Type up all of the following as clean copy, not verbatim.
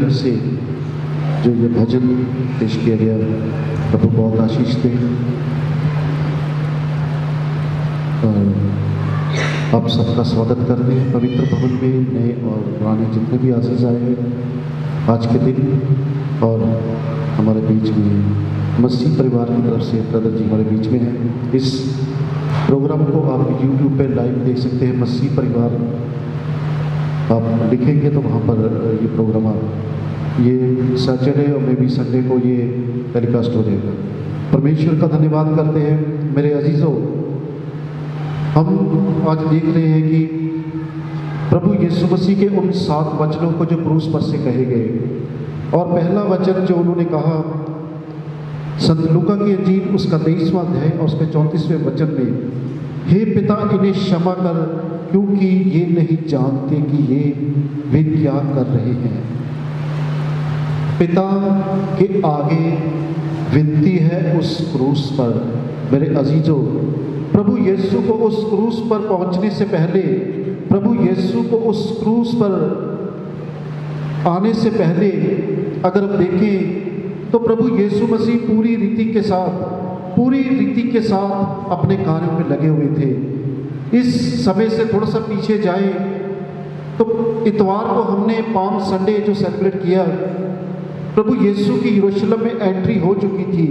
कंठ से जो ये भजन पेश किया गया, प्रभु बहुत आशीष दे। आप सबका स्वागत करते हैं पवित्र भवन में, नए और पुराने जितने भी आशीष आए हैं आज के दिन। और हमारे बीच में मसीह परिवार की तरफ से ब्रदर जी हमारे बीच में हैं। इस प्रोग्राम को आप YouTube पे लाइव देख सकते हैं। मसीह परिवार आप लिखेंगे तो वहाँ पर ये प्रोग्राम ये सैटरडे और मे बी संडे को ये टेलीकास्ट हो जाएगा। परमेश्वर का धन्यवाद करते हैं। मेरे अजीज़ों, हम आज देख रहे हैं कि प्रभु यीशु मसीह के उन 7 वचनों को जो क्रूस पर से कहे गए, और पहला वचन जो उन्होंने कहा संत लूका की इंजील उसका 23वां अध्याय और उसके 34वें वचन में, हे पिता इन्हें क्षमा कर क्योंकि ये नहीं जानते कि वे क्या कर रहे हैं। पिता के आगे विनती है उस क्रूस पर। मेरे अजीजों, प्रभु यीशु को उस क्रूस पर पहुंचने से पहले, प्रभु यीशु को उस क्रूस पर आने से पहले अगर हम देखें तो प्रभु यीशु मसीह पूरी रीति के साथ अपने कार्यों में लगे हुए थे। इस समय से थोड़ा सा पीछे जाए तो इतवार को हमने पाम संडे जो सेलिब्रेट किया, प्रभु यीशु की यरूशलेम में एंट्री हो चुकी थी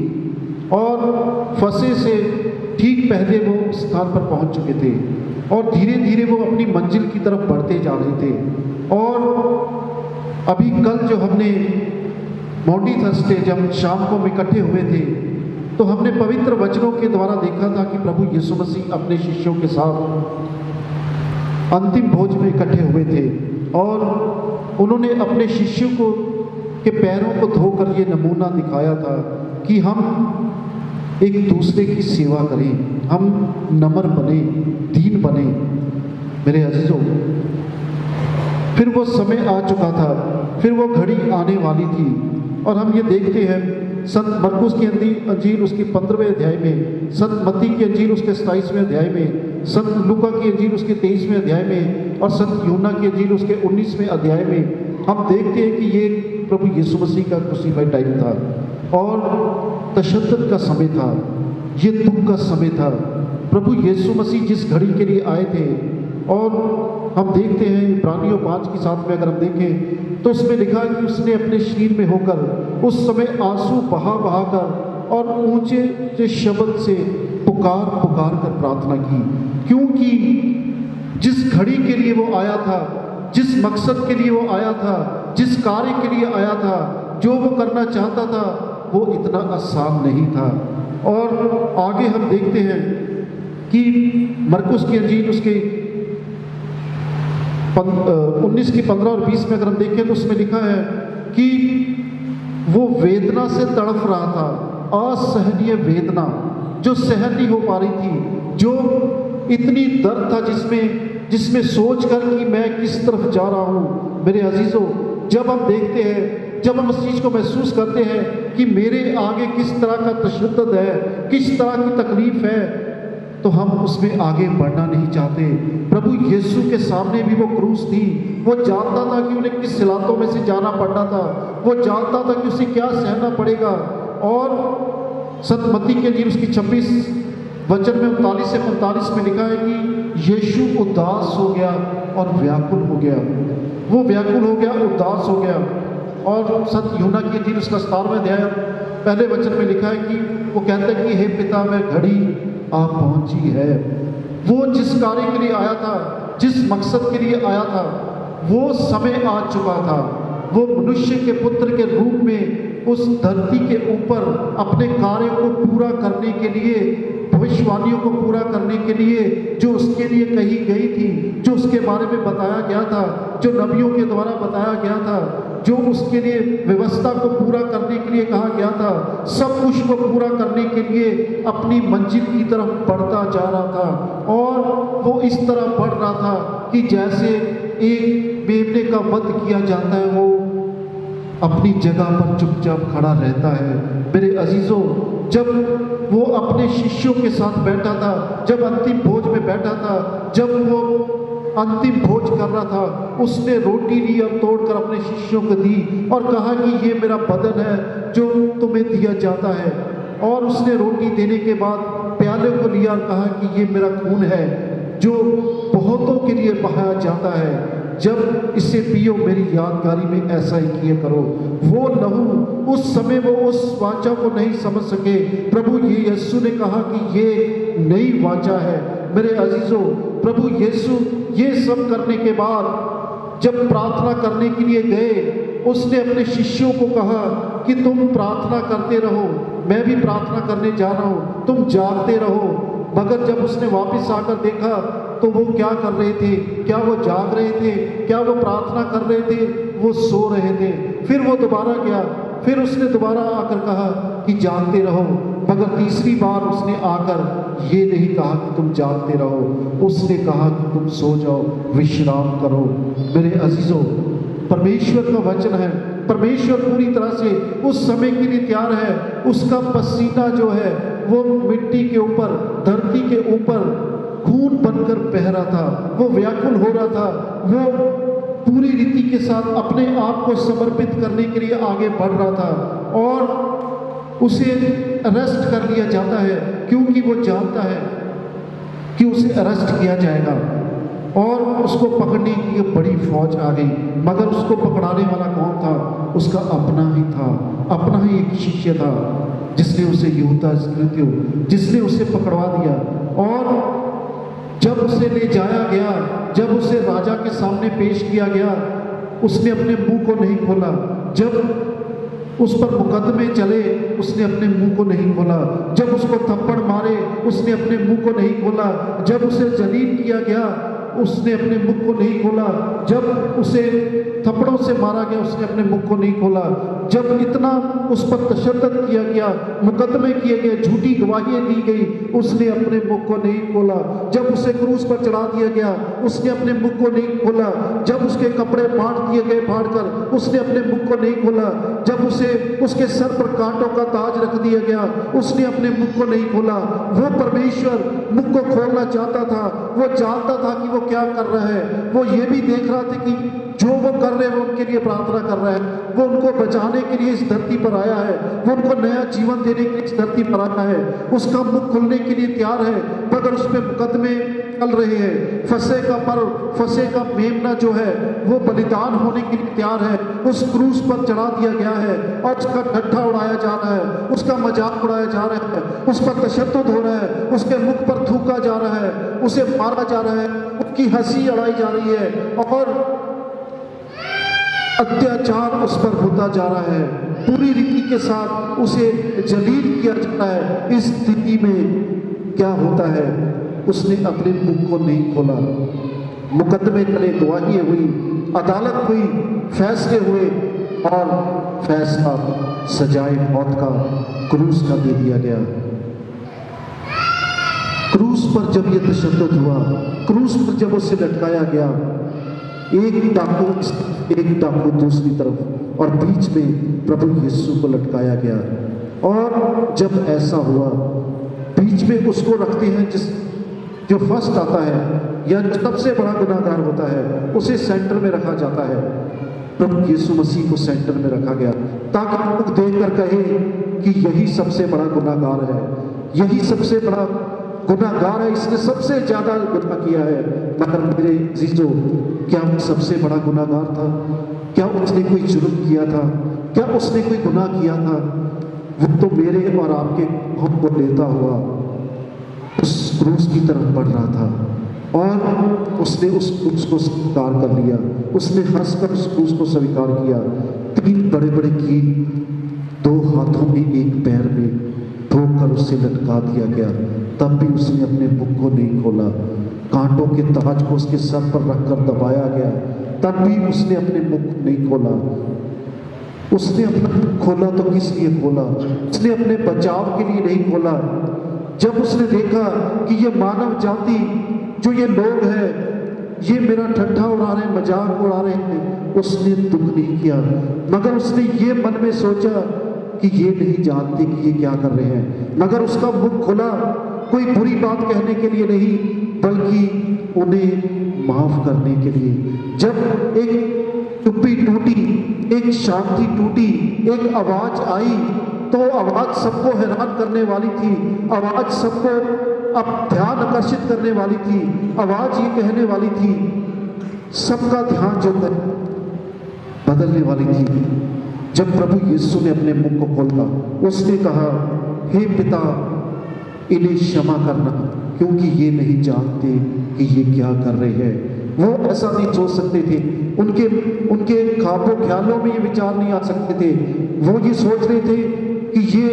और फसह से ठीक पहले वो स्थान पर पहुंच चुके थे और धीरे धीरे वो अपनी मंजिल की तरफ बढ़ते जा रहे थे। और अभी कल जो हमने मॉन्टी थर्सडे जब शाम को हम इकट्ठे हुए थे तो हमने पवित्र वचनों के द्वारा देखा था कि प्रभु यीशु मसीह अपने शिष्यों के साथ अंतिम भोज में इकट्ठे हुए थे और उन्होंने अपने शिष्यों को के पैरों को धोकर ये नमूना दिखाया था कि हम एक दूसरे की सेवा करें, हम नम्र बने, दीन बने। मेरे अजीजों, फिर वो समय आ चुका था, फिर वो घड़ी आने वाली थी और हम ये देखते हैं संत मरकुस की अंजील उसके 15वें अध्याय में, संत मत्ती की अंजील उसके 27वें अध्याय में, संत लूका की अंजील उसके 23वें अध्याय में और संत यूहन्ना की अंजील उसके 19वें अध्याय में हम देखते हैं कि ये प्रभु यीशु मसीह का क्रूसीफाइड टाइम था और तशद्दुद का समय था, ये दुख का समय था। प्रभु यीशु मसीह जिस घड़ी के लिए आए थे, और हम देखते हैं इब्रानियों 5 की 7 में अगर हम देखें तो उसमें लिखा है कि उसने अपने शरीर में होकर उस समय आंसू बहा कर और ऊंचे शब्द से पुकार कर प्रार्थना की, क्योंकि जिस घड़ी के लिए वो आया था, जिस मकसद के लिए वो आया था, जिस कार्य के लिए आया था, जो वो करना चाहता था, वो इतना आसान नहीं था। और आगे हम देखते हैं कि मरकुस की अंजील उसके 19 की 15 और 20 में अगर हम देखें तो उसमें लिखा है कि वो वेदना से तड़प रहा था, असहनीय वेदना जो सहन नहीं हो पा रही थी, जो इतनी दर्द था जिसमें सोचकर कि मैं किस तरफ जा रहा हूँ। मेरे अजीजों, जब हम देखते हैं, जब हम इस चीज़ को महसूस करते हैं कि मेरे आगे किस तरह का तशद्दुद है, किस तरह की तकलीफ है, तो हम उसमें आगे बढ़ना नहीं चाहते। प्रभु यीशु के सामने भी वो क्रूस थी, वो जानता था कि उन्हें किस सिलातों में से जाना पड़ना था, वो जानता था कि उसे क्या सहना पड़ेगा। और संत मत्ती के अंजील उसकी 26 वचन में 39 से 45 में लिखा है कि यीशु उदास हो गया और व्याकुल हो गया, वो व्याकुल हो गया, उदास हो गया। और संत यूहन्ना की अंजील उसका 17वां अध्याय पहले वचन में लिखा है कि वो कहते हैं कि हे पिता, मैं घड़ी आ पहुंची है। वो जिस कार्य के लिए आया था, जिस मकसद के लिए आया था, वो समय आ चुका था। वो मनुष्य के पुत्र के रूप में उस धरती के ऊपर अपने कार्य को पूरा करने के लिए, भविष्यवाणियों को पूरा करने के लिए जो उसके लिए कही गई थी, जो उसके बारे में बताया गया था, जो नबियों के द्वारा बताया गया था, जो उसके लिए व्यवस्था को पूरा करने के लिए कहा गया था, सब कुछ को पूरा करने के लिए अपनी मंजिल की तरफ बढ़ता जा रहा था। और वो इस तरह बढ़ रहा था कि जैसे एक मेमने का वध किया जाता है, वो अपनी जगह पर चुपचाप खड़ा रहता है। मेरे अजीजों, जब वो अपने शिष्यों के साथ बैठा था, जब अंतिम भोज में बैठा था, जब वो अंतिम भोज कर रहा था, उसने रोटी ली और तोड़कर अपने शिष्यों को दी और कहा कि ये मेरा बदन है जो तुम्हें दिया जाता है। और उसने रोटी देने के बाद प्याले को लिया और कहा कि ये मेरा खून है जो बहुतों के लिए बहाया जाता है, जब इसे पियो मेरी यादगारी में ऐसा ही किया करो। वो लहू, उस समय वो उस वाचा को नहीं समझ सके। प्रभु यीशु ने कहा कि ये नई वाचा है। मेरे अजीजों, प्रभु यीशु ये सब करने के बाद जब प्रार्थना करने के लिए गए, उसने अपने शिष्यों को कहा कि तुम प्रार्थना करते रहो, मैं भी प्रार्थना करने जा रहा हूँ, तुम जागते रहो। मगर जब उसने वापस आकर देखा तो वो क्या कर रहे थे? क्या वो जाग रहे थे? क्या वो प्रार्थना कर रहे थे? वो सो रहे थे। फिर वो दोबारा गया, फिर उसने दोबारा आकर कहा कि जागते रहो। मगर तीसरी बार उसने आकर ये नहीं कहा कि तुम जागते रहो, उसने कहा कि तुम सो जाओ, विश्राम करो। मेरे अजीजों, परमेश्वर का वचन है, परमेश्वर पूरी तरह से उस समय के लिए तैयार है। उसका पसीना जो है वो मिट्टी के ऊपर, धरती के ऊपर खून बनकर बह रहा था, वो व्याकुल हो रहा था, वो पूरी रीति के साथ अपने आप को समर्पित करने के लिए आगे बढ़ रहा था। और उसे अरेस्ट कर लिया जाता है क्योंकि वो जानता है कि उसे अरेस्ट किया जाएगा और उसको पकड़ने की बड़ी फौज आ गई। मगर उसको पकड़ाने वाला कौन था? उसका अपना ही था, अपना ही एक शिष्य था जिसने उसे यहूदा इस्करियोती, जिसने उसे पकड़वा दिया। और जब उसे ले जाया गया, जब उसे राजा के सामने पेश किया गया, उसने अपने मुंह को नहीं खोला। जब उस पर मुकदमे चले, उसने अपने मुंह को नहीं खोला। जब उसको थप्पड़ मारे, उसने अपने मुंह को नहीं खोला। जब उसे जलील किया गया, उसने अपने मुख को नहीं खोला। जब उसे थप्पड़ों से मारा गया, उसने अपने मुख को नहीं खोला। जब इतना उस पर तशद्दुद किया गया, मुकदमे किए गए, झूठी गवाहियां दी गई, उसने अपने मुख को नहीं खोला। जब उसे क्रूस पर चढ़ा दिया गया, उसने अपने मुख को नहीं खोला। जब उसके कपड़े फाड़ दिए गए, फाड़कर, उसने अपने मुख को नहीं खोला। जब उसे उसके सर पर कांटों का ताज रख दिया गया, उसने अपने मुख को नहीं खोला। वो परमेश्वर मुख को खोलना चाहता था। वो जानता था कि वो क्या कर रहा है। वो ये भी देख रहा था कि जो वो कर रहे हैं वो उनके लिए प्रार्थना कर रहा है। वो उनको बचाने के लिए इस धरती पर आया है, वो उनको नया जीवन देने के लिए इस धरती पर आया है। उसका मुख खुलने के लिए तैयार है, मगर उस पर मुकदमे चल रहे हैं। फसह का पर्व, फसह का मेमना जो है वो बलिदान होने के लिए तैयार है। उस क्रूस पर चढ़ा दिया गया है और उसका ठट्ठा उड़ाया जा रहा है, उसका मजाक उड़ाया जा रहा है, उस पर तशद्दुद हो रहा है, उसके मुख पर थूका जा रहा है, उसे मारा जा रहा है, उसकी हंसी उड़ाई जा रही है और अत्याचार उस पर होता जा रहा है। पूरी रीति के साथ उसे जलील किया जाता है। इस स्थिति में क्या होता है? उसने अपने मुख को नहीं खोला। मुकदमे चले, गवाही हुई, अदालत हुई, फैसले हुए और फैसला सजाए मौत का, क्रूस का दे दिया गया। क्रूस पर जब यह तशद्दुद हुआ, क्रूस पर जब उसे लटकाया गया, एक टापू दूसरी तरफ और बीच में प्रभु यीशु को लटकाया गया। और जब ऐसा हुआ, बीच में उसको रखते हैं जो फर्स्ट आता है या सबसे बड़ा गुनाहगार होता है, उसे सेंटर में रखा जाता है। प्रभु यीशु मसीह को सेंटर में रखा गया ताकि लोग देखकर कहे कि यही सबसे बड़ा गुनाहगार है, यही सबसे बड़ा गुनाहगार है, इसने सबसे ज्यादा गुनाह किया है। मगर मेरे जीजो, क्या वो सबसे बड़ा गुनाहगार था? क्या उसने कोई जुर्म किया था? क्या उसने कोई गुनाह किया था? वो तो मेरे और आपके हमको लेता हुआ उस क्रूस की तरफ बढ़ रहा था और उसने उस क्रूस को स्वीकार कर लिया। उसने हंसकर उस क्रूस को स्वीकार किया। 3 बड़े बड़े कील, 2 हाथों में, 1 पैर में ठोकर उसे लटका दिया गया। तब भी उसने अपने मुख को नहीं खोला। कांटों के ताज को उसके सर पर रखकर दबाया गया, तब भी उसने अपने मुख नहीं खोला। उसने अपना मुख खोला तो किस लिए खोला? उसने अपने बचाव के लिए नहीं खोला। जब उसने देखा कि ये मानव जाति, जो ये लोग हैं, ये मेरा ठट्ठा उड़ा रहे हैं, मजाक उड़ा रहे हैं, उसने दुख नहीं किया। मगर उसने ये मन में सोचा कि ये नहीं जानते कि ये क्या कर रहे हैं। मगर उसका मुख खुला, कोई बुरी बात कहने के लिए नहीं, बल्कि उन्हें माफ करने के लिए। जब एक चुप्पी टूटी, एक शांति टूटी, एक आवाज आई, तो आवाज सबको हैरान करने वाली थी, आवाज सबको अब ध्यान आकर्षित करने वाली थी, आवाज ये कहने वाली थी, सबका ध्यान जो है बदलने वाली थी। जब प्रभु यीशु ने अपने मुख को खोला, उसने कहा, हे पिता, इन्हें क्षमा करना, क्योंकि ये नहीं जानते कि ये क्या कर रहे हैं। वो ऐसा नहीं सोच सकते थे, उनके ख्वाबों ख्यालों में ये विचार नहीं आ सकते थे। वो ये सोच रहे थे कि ये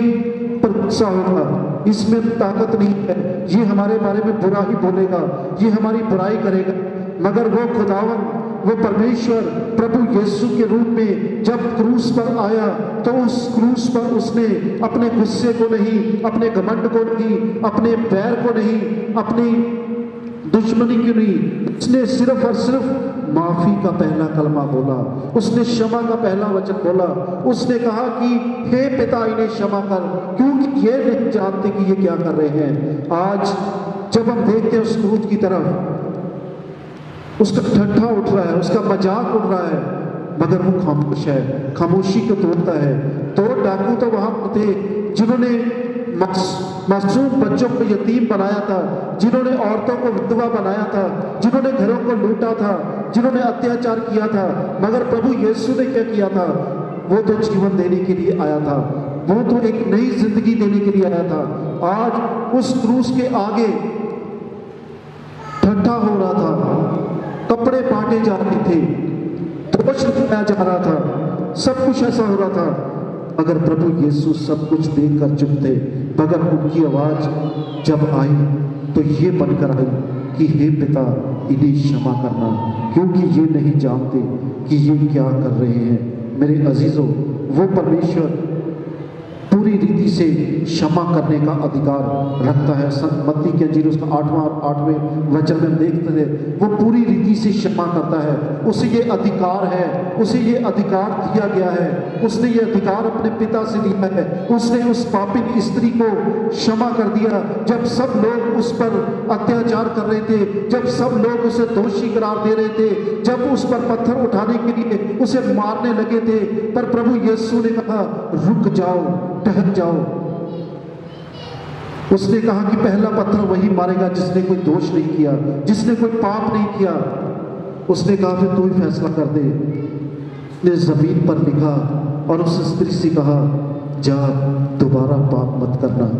गुस्सा होगा, इसमें ताकत नहीं है, ये हमारे बारे में बुरा ही बोलेगा, ये हमारी बुराई करेगा। मगर वो खुदावन, वो परमेश्वर प्रभु यीशु के रूप में जब क्रूस पर आया, तो उस क्रूस पर उसने अपने गुस्से को नहीं, अपने घमंड को नहीं, अपने पैर को नहीं, अपनी दुश्मनी को नहीं, उसने सिर्फ और सिर्फ माफी का पहला कलमा बोला, उसने क्षमा का पहला वचन बोला। उसने कहा कि हे पिता, इन्हें क्षमा कर, क्योंकि ये नहीं जानते कि ये क्या कर रहे हैं। आज जब हम देखते हैं उस क्रूस की तरफ, उसका ठट्ठा उठ रहा है, उसका मजाक उड़ रहा है, मगर वो खामोश है, खामोशी को तोड़ता है। दो डाकू तो वहां थे जिन्होंने मासूम बच्चों को यतीम बनाया था, जिन्होंने औरतों को विधवा बनाया था, जिन्होंने घरों को लूटा था, जिन्होंने अत्याचार किया था। मगर प्रभु यीशु ने क्या किया था? वो तो जीवन देने के लिए आया था, वो तो एक नई जिंदगी देने के लिए आया था। आज उस क्रूस के आगे ठट्ठा हो रहा था, कपड़े बांटे जा रहे थे, दोष लगाया जा रहा था, सब कुछ ऐसा हो रहा था। अगर प्रभु यीशु सब कुछ देखकर चुप थे, मगर उनकी आवाज जब आई तो ये बनकर आई कि हे पिता, इन्हें क्षमा करना, क्योंकि ये नहीं जानते कि ये क्या कर रहे हैं। मेरे अजीजों, वो परमेश्वर पूरी रीति से क्षमा करने का अधिकार रखता है। संत मत्ती के अंजीर उसका 8वें वचन में देखते थे, वो पूरी रीति से क्षमा करता है। उसे ये अधिकार है, उसे ये अधिकार दिया गया है, उसने ये अधिकार अपने पिता से लिया है। उसने उस पापिन स्त्री को क्षमा कर दिया जब सब लोग उस पर अत्याचार कर रहे थे, जब सब लोग उसे दोषी करार दे रहे थे, जब उस पर पत्थर उठाने के लिए उसे मारने लगे थे। पर प्रभु यीशु ने कहा, रुक जाओ, ठहर जाओ। उसने कहा कि पहला पत्थर वही मारेगा जिसने कोई दोष नहीं किया, जिसने कोई पाप नहीं किया। उसने कहा, फिर तू ही फैसला कर दे। ने जमीन पर लिखा और उस स्त्री से कहा, जा, दोबारा पाप मत करना।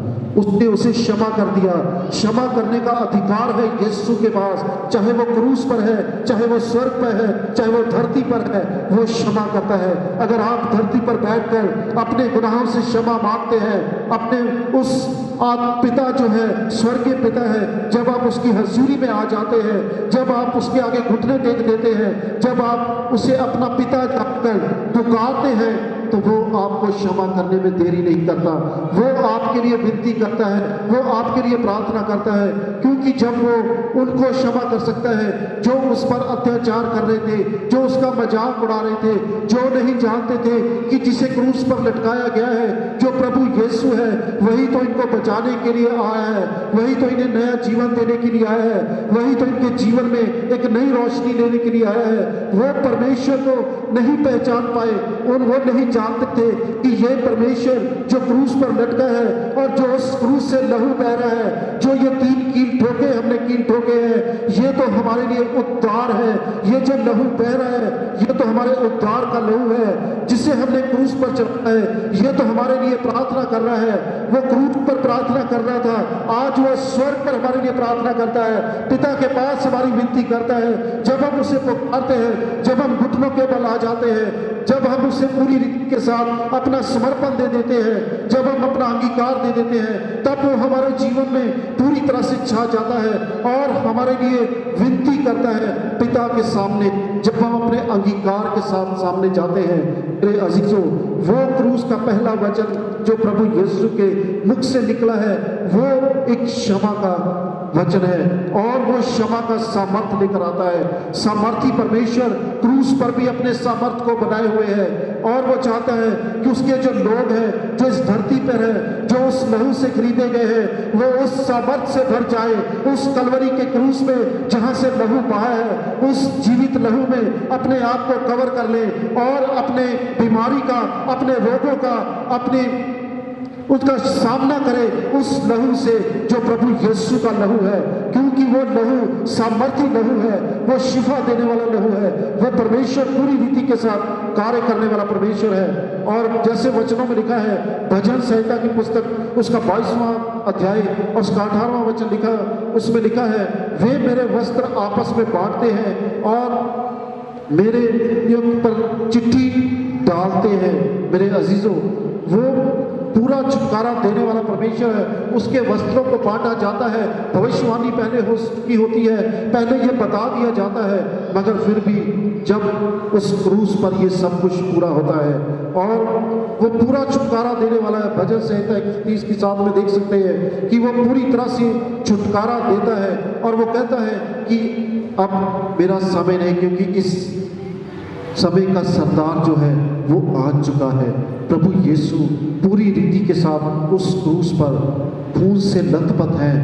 उसने उसे क्षमा कर दिया। क्षमा करने का अधिकार है यीशु के पास, चाहे वो क्रूस पर है, चाहे वो स्वर्ग पर है, चाहे वो धरती पर है, वो क्षमा करता है। अगर आप धरती पर बैठकर अपने गुनाहों से क्षमा मांगते हैं, अपने उस पिता जो है, स्वर्गीय पिता है, जब आप उसकी हजूरी में आ जाते हैं, जब आप उसके आगे घुटने टेक देते हैं, जब आप उसे अपना पिता जानकर पुकारते हैं, तो वो आपको क्षमा करने में देरी नहीं करता। वो आपके लिए विनती करता है, वो आपके लिए प्रार्थना करता है, क्योंकि जब वो उनको क्षमा कर सकता है जो उस पर अत्याचार कर रहे थे, जो उसका मजाक उड़ा रहे थे, जो नहीं जानते थे कि जिसे क्रूस पर लटकाया गया है, जो प्रभु यीशु है, वही तो इनको बचाने के लिए आया है, वही तो इन्हें नया जीवन देने के लिए आया है, वही तो इनके जीवन में एक नई रोशनी देने के लिए आया है। वो परमेश्वर को नहीं पहचान पाए और वो नहीं जानते थे कि ये परमेश्वर जो क्रूस पर लटका है और जो उस क्रूस से लहू बह रहा है, जो ये 3 कील ठोके हमने कील ठोके हैं, ये तो हमारे लिए उद्धार है। ये जो लहू बह रहा है, ये तो हमारे उद्धार का लहू है, जिसे हमने क्रूस पर चढ़ाया है। ये तो हमारे लिए प्रार्थना कर रहा है। वो क्रूस पर प्रार्थना कर रहा था, आज वो स्वर्ग पर हमारे लिए प्रार्थना करता है, पिता के पास हमारी विनती करता है। जब हम उसे पुकारते हैं, जब हम घुटनों के बल आ जाते हैं, जब हम उसे पूरी रीति के साथ अपना समर्पण दे देते हैं, जब हम अपना अंगीकार दे देते हैं, तब वो हमारे जीवन में पूरी तरह से छा जाता है और हमारे लिए विनती करता है पिता के सामने। जब हम अपने अंगीकार के साथ सामने जाते हैं, मेरे अजीजों, वो क्रूस का पहला वचन जो प्रभु यीशु के मुख से निकला है, वो एक क्षमा का वचन है और वो क्षमा का सामर्थ लेकर आता है। सामर्थी परमेश्वर क्रूस पर भी अपने सामर्थ को बनाए हुए है। और वो चाहता है कि उसके जो लोग हैं जो इस धरती पर है, जो उस लहू से खरीदे गए हैं, वो उस सामर्थ से भर जाए, उस कलवरी के क्रूस में जहां से लहू बहा है, उस जीवित लहू में अपने आप को कवर कर ले और अपने बीमारी का, अपने रोगों का, अपने उसका सामना करे उस लहू से जो प्रभु यीशु का लहू है, क्योंकि वो लहू सामर्थी लहू है, वो शिफा देने वाला लहू है, वो परमेश्वर पूरी रीति के साथ कार्य करने वाला परमेश्वर है। और जैसे वचनों में लिखा है, भजन संहिता की पुस्तक उसका 22वां अध्याय और उसका 18वां वचन लिखा, उसमें लिखा है, वे मेरे वस्त्र आपस में बांटते हैं और मेरे युग पर चिट्ठी डालते हैं। मेरे अजीजों, वो पूरा छुटकारा देने वाला परमेश्वर है, उसके वस्त्रों को बांटा जाता है। भविष्यवाणी पहले की होती है, पहले ये बता दिया जाता है, मगर फिर भी जब उस क्रूस पर ये सब कुछ पूरा होता है और वो पूरा छुटकारा देने वाला है। भजन संहिता 31 की 7 में देख सकते हैं कि वो पूरी तरह से छुटकारा देता है और वो कहता है कि अब मेरा समय नहीं, क्योंकि इस समय का सरदार जो है वो आ चुका है। प्रभु यीशु पूरी रीति के साथ उस क्रूस पर खून से लथपथ है,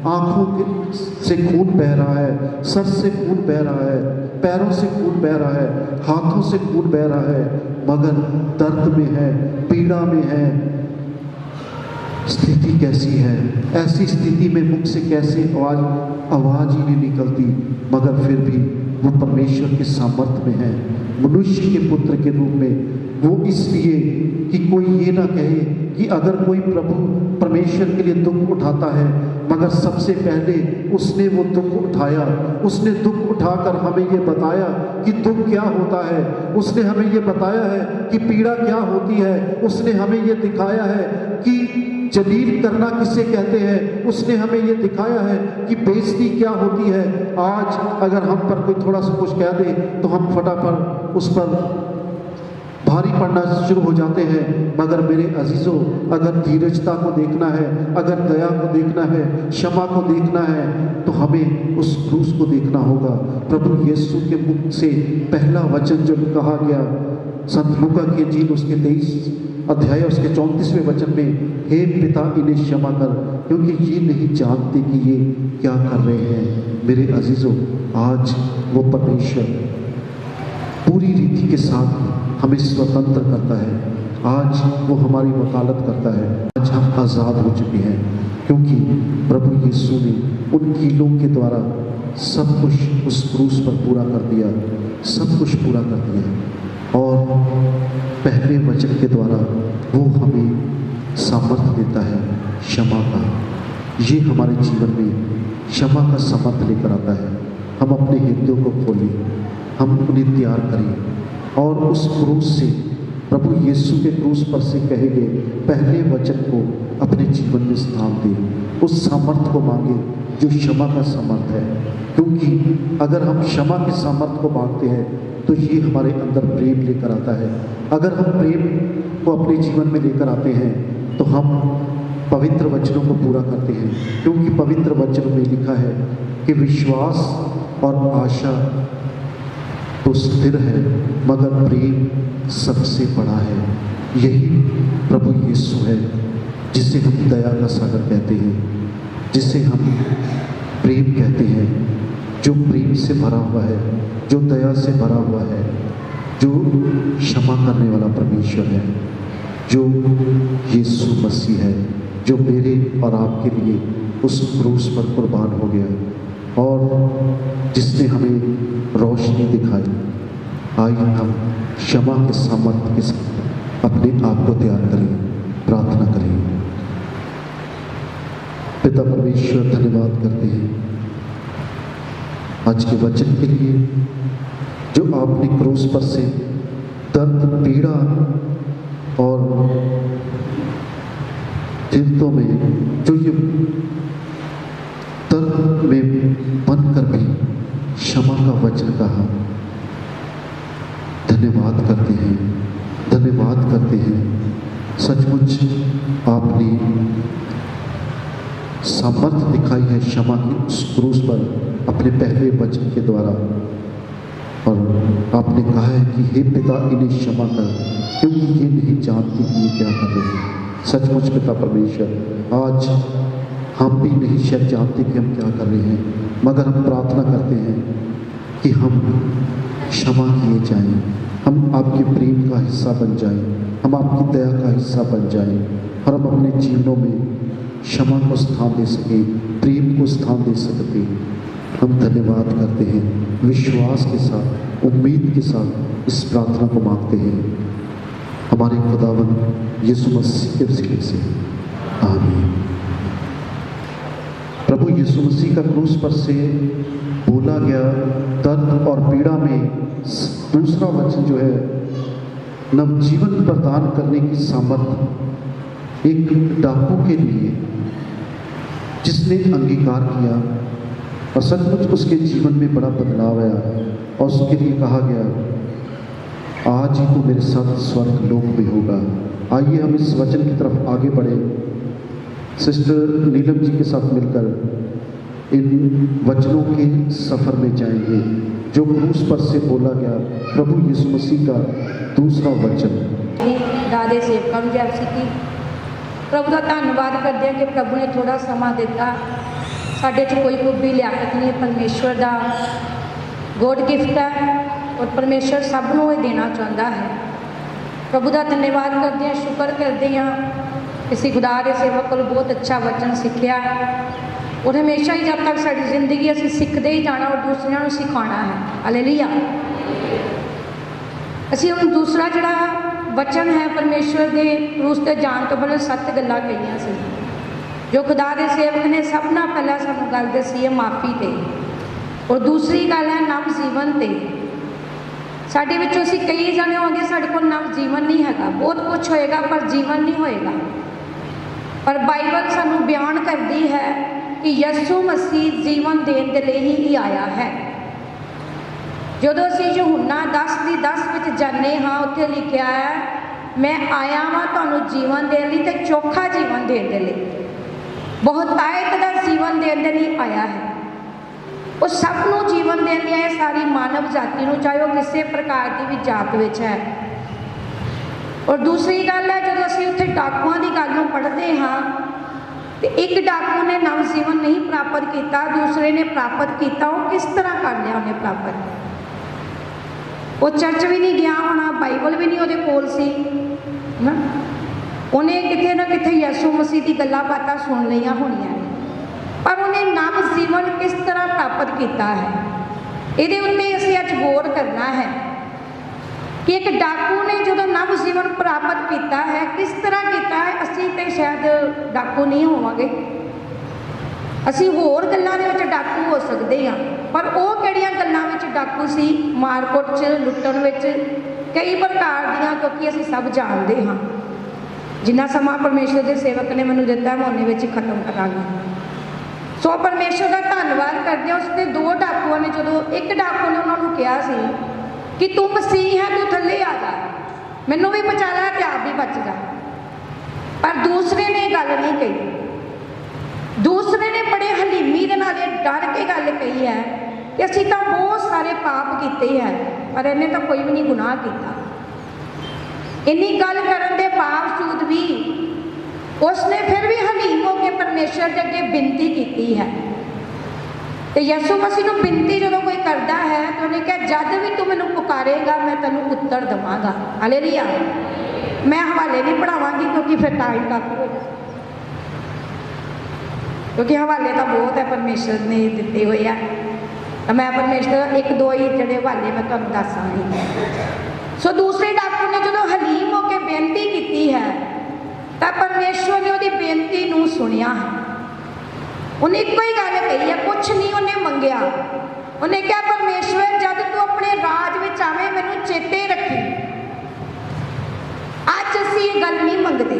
आंखों से खून बह रहा है, सर से खून बह रहा है, पैरों से खून बह रहा है, हाथों से खून बह रहा है, मगर दर्द में है, पीड़ा में है। स्थिति कैसी है? ऐसी स्थिति में मुख से कैसे आवाज ही नहीं निकलती, मगर फिर भी वो परमेश्वर के सामर्थ्य में है, मनुष्य के पुत्र के रूप में। वो इसलिए कि कोई ये ना कहे कि अगर कोई प्रभु परमेश्वर के लिए दुख उठाता है, मगर सबसे पहले उसने वो दुख उठाया, उसने दुख उठाकर हमें ये बताया कि दुख क्या होता है, उसने हमें ये बताया है कि पीड़ा क्या होती है, उसने हमें ये दिखाया है कि जलील करना किसे कहते हैं, उसने हमें ये दिखाया है कि बेइज्जती क्या होती है। आज अगर हम पर कोई थोड़ा सा कुछ कह दे तो हम फटाफट उस पर भारी पड़ना शुरू हो जाते हैं, मगर मेरे अजीजों, अगर धीरजता को देखना है, अगर दया को देखना है, क्षमा को देखना है, तो हमें उस क्रूस को देखना होगा। प्रभु यीशु के मुख से पहला वचन जो कहा गया संत लूका की इंजील उसके 23 अध्याय उसके 34वें वचन में, हे पिता इन्हें क्षमा कर, क्योंकि ये नहीं जानते कि ये क्या कर रहे हैं। मेरे अजीजों, आज वो परमेश्वर पूरी रीति के साथ हमें स्वतंत्र करता है, आज वो हमारी वकालत करता है। आज हम आज़ाद हो चुके हैं, क्योंकि प्रभु यीशु ने उन कीलों के द्वारा सब कुछ उस क्रूस पर पूरा कर दिया, सब कुछ पूरा कर दिया। और पहले वचन के द्वारा वो हमें सामर्थ्य देता है क्षमा का। ये हमारे जीवन में क्षमा का सामर्थ्य लेकर आता है। हम अपने हृदयों को खोलें, हम उन्हें तैयार करें और उस क्रूस से, प्रभु यीशु के क्रूस पर से कहे गए पहले वचन को अपने जीवन में स्थान दें। उस सामर्थ्य को मांगे जो क्षमा का सामर्थ्य है, क्योंकि अगर हम क्षमा के सामर्थ्य को मांगते हैं तो ये हमारे अंदर प्रेम लेकर आता है। अगर हम प्रेम को अपने जीवन में लेकर आते हैं तो हम पवित्र वचनों को पूरा करते हैं, क्योंकि पवित्र वचनों में लिखा है कि विश्वास और आशा तो स्थिर है, मगर प्रेम सबसे बड़ा है। यही प्रभु यीशु है, जिसे हम दया का सागर कहते हैं, जिसे हम प्रेम कहते हैं, जो प्रेम से भरा हुआ है, जो दया से भरा हुआ है, जो क्षमा करने वाला परमेश्वर है, जो यीशु मसीह है, जो मेरे और आपके लिए उस क्रूस पर कुर्बान हो गया और जिसने हमें रोशनी दिखाई। आइए हम क्षमा के सामर्थ्य के साथ अपने आप को तैयार करें, प्रार्थना करें। पिता परमेश्वर, धन्यवाद करते हैं आज के वचन के लिए, जो आपने क्रूस पर से दर्द, पीड़ा और चिंतों में जो ये दर्द में बनकर भी क्षमा का वचन कहा। धन्यवाद करते हैं, धन्यवाद करते हैं। सचमुच आपने सामर्थ्य दिखाई है क्षमा की उस क्रूस पर अपने पहले वचन के द्वारा, और आपने कहा है कि हे पिता इन्हें क्षमा कर, क्योंकि ये नहीं जानते कि ये क्या कर रहे हैं। सचमुच पिता परमेश्वर, आज हम भी नहीं शायद जानते कि हम क्या कर रहे हैं, मगर हम प्रार्थना करते हैं कि हम क्षमा किए जाएं, हम आपके प्रेम का हिस्सा बन जाएं, हम आपकी दया का हिस्सा बन जाएं और हम अपने जीवनों में क्षमा को स्थान दे सकें, प्रेम को स्थान दे सकें। हम धन्यवाद करते हैं, विश्वास के साथ, उम्मीद के साथ इस प्रार्थना को मांगते हैं हमारे खुदावंद यीशु मसीह के वसीले से, आमीन। प्रभु यीशु मसीह का क्रूस पर से बोला गया दर्द और पीड़ा में दूसरा वचन जो है, नवजीवन प्रदान करने की सामर्थ एक डाकू के लिए जिसने अंगीकार किया और सचमुच उसके जीवन में बड़ा बदलाव आया और उसके लिए कहा गया, आज ही तो मेरे साथ स्वर्ग लोक में होगा। आइए हम इस वचन की तरफ आगे बढ़े, सिस्टर नीलम जी के साथ मिलकर इन वचनों के सफ़र में जाएंगे जो क्रूस पर से बोला गया प्रभु यीशु मसीह का दूसरा वचन। दादे सेवकां नूं जय मसीह की। प्रभु का धन्यवाद करते हैं कि प्रभु ने थोड़ा समा दिता। साढ़े च कोई खूबी लियाकत नहीं, परमेश्वर का गॉड गिफ्ट है और परमेश्वर सबनों ये देना चाहता है। प्रभु का धन्यवाद करते हैं, शुक्र करते हैं किसी खुदा के सेवक को बहुत अच्छा वचन सीखा और हमेशा ही जब तक साड़ी जिंदगी असीं सीखते ही जाना और दूसरों को सिखाना है। हालेलुया। असीं हुण दूसरा जिहड़ा वचन है परमेश्वर के क्रूस ते जान तो पहले 7 गल्लां कहियां सी जो खुदा के सेवक ने सब ना पहला सानूं गल दसी है माफ़ी ते, और दूसरी गल है नव जीवन ते। साडे विचों असीं कई जने होंगे साडे कोल नव जीवन नहीं हैगा, बहुत कुछ होएगा पर जीवन नहीं होएगा। पर बाइबल सानूं बयान करती है कि यीशु मसीह जीवन देने के लिए ही आया है। जदों असीं यूहन्ना 10:10 विच जाने हाँ, उत्थे लिखिया है मैं आया वां तुहानूं जीवन देने लई ते चोखा जीवन देने के लिए, बहुतायत का जीवन देने के लिए आया है। वो सबनों जीवन देने आए, सारी मानव जाति को, चाहे वो किसी प्रकार की भी जात विच है। और दूसरी गल है जो असीं उत्थे डाकुआं की गल नूं पढ़ते हाँ तो एक डाकू ने नव जीवन नहीं प्राप्त किया, दूसरे ने प्राप्त किया। वो किस तरह कर लिया उन्हें प्राप्त? वो चर्च भी नहीं गया होना, बाइबल भी नहीं उहदे कोल सी ना, उन्हें किते ना किते यीशु मसीह की गल्लां बातां सुन लिया होनियां ने, पर उन्हें नव जीवन किस तरह प्राप्त किया है, ये उत्ते असीं अज गौर करना है कि एक डाकू ने जो नव जीवन प्राप्त किया है किस तरह किया है। असीं तो शायद डाकू नहीं होवांगे, असीं होर गल्लां दे विच डाकू हो सकते हाँ, पर वो किहड़ियां गल्लां विच डाकू सी? मारकुट च, लुट्टण विच, कई प्रकार दियां, क्योंकि असीं सब जानते हाँ। जिन्ना समा परमेश्वर के सेवक ने मैनूं दिता मैं उन्हें विच खत्म करांगी। सो परमेश्वर का धन्यवाद करते हैं। उसने 2 डाकुओं ने, जो एक डाकू ने उन्होंने कहा सी कि तू मसीह है, तू थल्ले आ जा, मैनू भी बचा ला ते आप भी बच जा। पर दूसरे ने गल नहीं कही, दूसरे ने बड़े हलीमी दे नाल डर के गल कही है कि असीं तां बहुत सारे पाप किए हैं, पर इन्हें तो कोई भी नहीं गुनाह किया। इन्नी गल करन दे बावजूद भी उसने फिर भी हलीम होकर परमेश्वर के अगे बिनती की है। तो यीशु मसीह नूं बिनती जो कोई करता है तो उन्हें कहा जद भी तू मैनूं पुकारेगा मैं तैनूं उत्तर देवांगा। हालेलुया। मैं हवाले नहीं पढ़ावांगी क्योंकि फिर टाइम काफी हो जाए, क्योंकि हवाले तो बहुत है परमेश्वर ने दिते हुए हैं। तो मैं परमेश्वर 1-2 ही जड़े हवाले मैं तुहानूं दसांगी। सो दूसरे डाकू ने जो हलीम होकर बेनती की है तो परमेश्वर ने उसकी बेनती नूं सुनिया है। उन्हें एक ही गल कही है, कुछ नहीं उन्हें मंगया। उन्हें कहा परमेश्वर जब तू अपने राज में आवे मैनूं चेते रखी। अज असीं ये गल नहीं मंगते,